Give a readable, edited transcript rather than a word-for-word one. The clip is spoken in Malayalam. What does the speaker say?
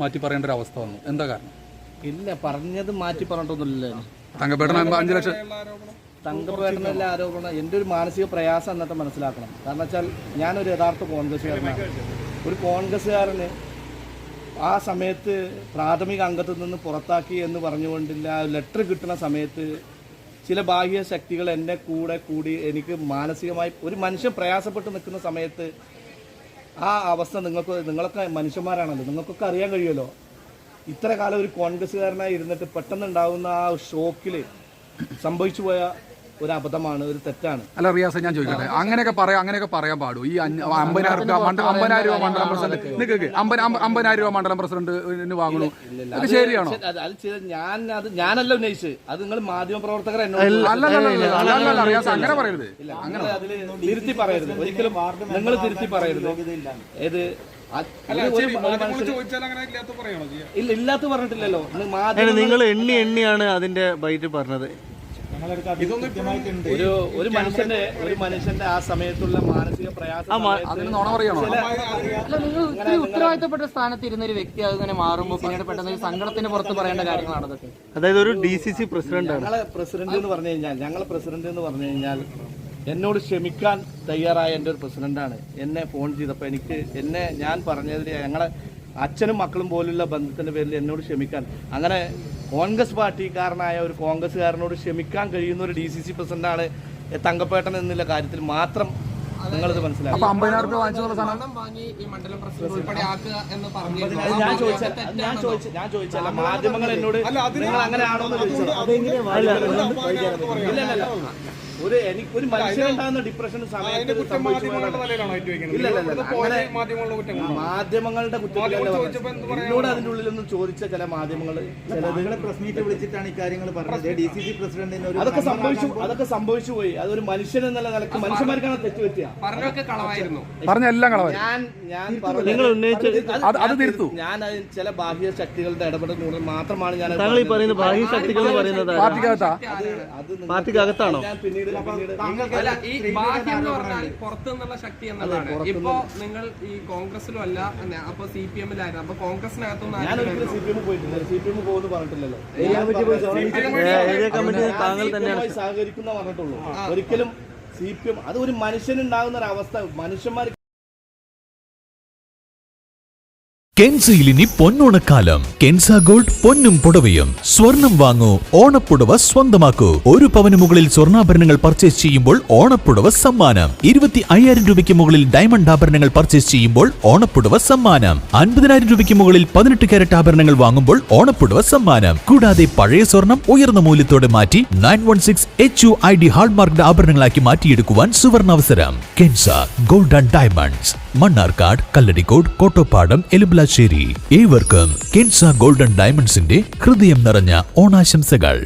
മാറ്റി പറയേണ്ട ഒരു അവസ്ഥ വന്നു. എന്താ കാരണം? ഇല്ല, പറഞ്ഞത് മാറ്റി പറഞ്ഞിട്ടൊന്നുമില്ലല്ലോ. തങ്കപ്പേട്ടൻ 5 ലക്ഷം തങ്കപ്പേട്ടനല്ല ആരോപണം. എൻ്റെ ഒരു മാനസിക പ്രയാസം എന്നിട്ട് മനസ്സിലാക്കണം. കാരണം വെച്ചാൽ ഞാനൊരു യഥാർത്ഥ കോൺഗ്രസ്സുകാരനാണ്. ഒരു കോൺഗ്രസ്സുകാരന് ആ സമയത്ത് പ്രാഥമിക അംഗത്തിൽ നിന്ന് പുറത്താക്കി എന്ന് പറഞ്ഞുകൊണ്ടില്ല ലെറ്റർ കിട്ടുന്ന സമയത്ത് ചില ബാഹ്യ ശക്തികൾ എൻ്റെ കൂടെ കൂടി എനിക്ക് മാനസികമായി ഒരു മനുഷ്യൻ പ്രയാസപ്പെട്ട് നിൽക്കുന്ന സമയത്ത് ആ അവസ്ഥ നിങ്ങളൊക്കെ മനുഷ്യന്മാരാണല്ലോ, നിങ്ങൾക്കൊക്കെ അറിയാൻ കഴിയുമല്ലോ. ഇത്ര കാലം ഒരു കോൺഗ്രസ്സുകാരനായി ഇരുന്നിട്ട് പെട്ടെന്നുണ്ടാകുന്ന ആ ഷോക്കിൽ സംഭവിച്ചു പോയ ഒരു അബദ്ധമാണ്, ഒരു തെറ്റാണ്. അല്ല റിയാസ്, ഞാൻ ചോദിക്കട്ടെ, അങ്ങനെയൊക്കെ പറയാൻ പാടും? ഈ 50,000 രൂപ മണ്ഡലം പ്രസിഡന്റ് 50,000 രൂപ മണ്ഡലം പ്രസിഡന്റിന് വാങ്ങുന്നു, അത് ശരിയാണോ? ഞാനല്ല ഉന്നയിച്ച്, അത് നിങ്ങൾ മാധ്യമ പ്രവർത്തകർ അല്ല റിയാസ്, അങ്ങനെ പറയരുത്. അങ്ങനെ അതിൽ തിരുത്തി പറയരുത്, ഒരിക്കലും നിങ്ങൾ തിരുത്തി പറയരുത്. ഏത് ഇല്ല, ഇല്ലാത്ത പറഞ്ഞിട്ടില്ലല്ലോ. നിങ്ങൾ എണ്ണിയാണ് അതിന്റെ ബൈറ്റ് പറഞ്ഞത്. ഒരു മനുഷ്യന്റെ ആ സമയത്തുള്ള മാനസിക പ്രയാസം ഉത്തരവാദിത്തപ്പെട്ട സ്ഥാനത്ത് ഇരുന്ന ഒരു വ്യക്തി അങ്ങനെ മാറുമ്പോൾ പിന്നീട് പെട്ടെന്ന് ഒരു സങ്കടത്തിന് പുറത്ത് പറയേണ്ട കാര്യങ്ങളാണ് അതൊക്കെ. അതായത് ഒരു DCC പ്രസിഡന്റ്, ഞങ്ങളെ പ്രസിഡന്റ് എന്ന് പറഞ്ഞു കഴിഞ്ഞാൽ എന്നോട് ക്ഷമിക്കാൻ തയ്യാറായ എൻ്റെ ഒരു പ്രസിഡന്റാണ്. എന്നെ ഫോൺ ചെയ്തപ്പോൾ ഞാൻ പറഞ്ഞതിൽ ഞങ്ങളെ അച്ഛനും മക്കളും പോലുള്ള ബന്ധത്തിൻ്റെ പേരിൽ എന്നോട് ക്ഷമിക്കാൻ, അങ്ങനെ കോൺഗ്രസ് പാർട്ടിക്കാരനായ ഒരു കോൺഗ്രസ്സുകാരനോട് ക്ഷമിക്കാൻ കഴിയുന്ന ഒരു DCC പ്രസിഡന്റാണ് തങ്കപ്പേട്ടൻ എന്നുള്ള കാര്യത്തിൽ മാത്രം നിങ്ങളിത് മനസ്സിലാക്കി. ഞാൻ ചോദിച്ചല്ല, മാധ്യമങ്ങൾ എന്നോട് നിങ്ങൾ അങ്ങനെയാണോ എന്ന് ചോദിച്ചത്. ഒരു മനുഷ്യനുണ്ടാകുന്ന ഡിപ്രഷൻ സമയത്ത് മാധ്യമങ്ങളുടെ കുറ്റങ്ങളല്ല. എന്നോട് അതിന്റെ ഉള്ളിലൊന്നും ചോദിച്ച ചില മാധ്യമങ്ങൾ പ്രസ് മീറ്റ് വിളിച്ചിട്ടാണ് ഇക്കാര്യങ്ങൾ പറഞ്ഞത്. DCC പ്രസിഡന്റിന് അതൊക്കെ സംഭവിച്ചു പോയി. അതൊരു മനുഷ്യൻ എന്നുള്ള നിലക്ക് മനുഷ്യന്മാർക്കാണ് തെറ്റ് പറ്റിയ ഞാൻ ചില ബാഹ്യ ശക്തികളുടെ ഇടപെടൽ മൂലം മാത്രമാണ് ഞാൻ ബാഹ്യ ശക്തികൾ പറയുന്നത്. പാർട്ടിക്കകത്താണോ? പുറത്തുനിന്നുള്ള ശക്തി എന്നതാണ്. ഇപ്പൊ നിങ്ങൾ ഈ കോൺഗ്രസിലും അല്ല, അപ്പൊ CPM-ലായിരുന്നു. അപ്പൊ കോൺഗ്രസിനകത്തൊന്നും CPM പോയിട്ടില്ല. CPM പോകുന്നു പറഞ്ഞിട്ടില്ലല്ലോ. സഹകരിക്കുന്ന പറഞ്ഞിട്ടുള്ളൂ. ഒരിക്കലും CPM അത് ഒരു മനുഷ്യനുണ്ടാകുന്ന ഒരു അവസ്ഥ. മനുഷ്യന്മാർ കെൻസയിൽ ഇനി പൊന്നോണക്കാലം. കെൻസ ഗോൾഡ് പൊന്നും പുടവയും. സ്വർണം വാങ്ങൂ, ഓണപ്പുടവ സ്വന്തമാക്കൂ. 1 പവന് മുകളിൽ സ്വർണ്ണാഭരണങ്ങൾ പർച്ചേസ് ചെയ്യുമ്പോൾ ഓണപ്പുടവ സമ്മാനം. 25,000 രൂപയ്ക്ക് മുകളിൽ ഡയമണ്ട് ആഭരണങ്ങൾ പർച്ചേസ് ചെയ്യുമ്പോൾ ഓണപ്പുടവ സമ്മാനം. 50,000 രൂപയ്ക്ക് മുകളിൽ 18 കാരറ്റ് ആഭരണങ്ങൾ വാങ്ങുമ്പോൾ ഓണപ്പുടവ സമ്മാനം. കൂടാതെ പഴയ സ്വർണം ഉയർന്ന മൂല്യത്തോടെ മാറ്റി 916 HUID ഹാൾമാർക്ക്ഡ് ആഭരണങ്ങളാക്കി മാറ്റിയെടുക്കുവാൻ സുവർണാവസരം. Kensa gold and diamonds, Mannarkkad, Kalladikode, Kottopadam, Elumbalassery. ഏവർക്കും കെൻസ ഗോൾഡൻ ഡയമണ്ട്സിന്റെ ഹൃദയം നിറഞ്ഞ ഓണാശംസകൾ.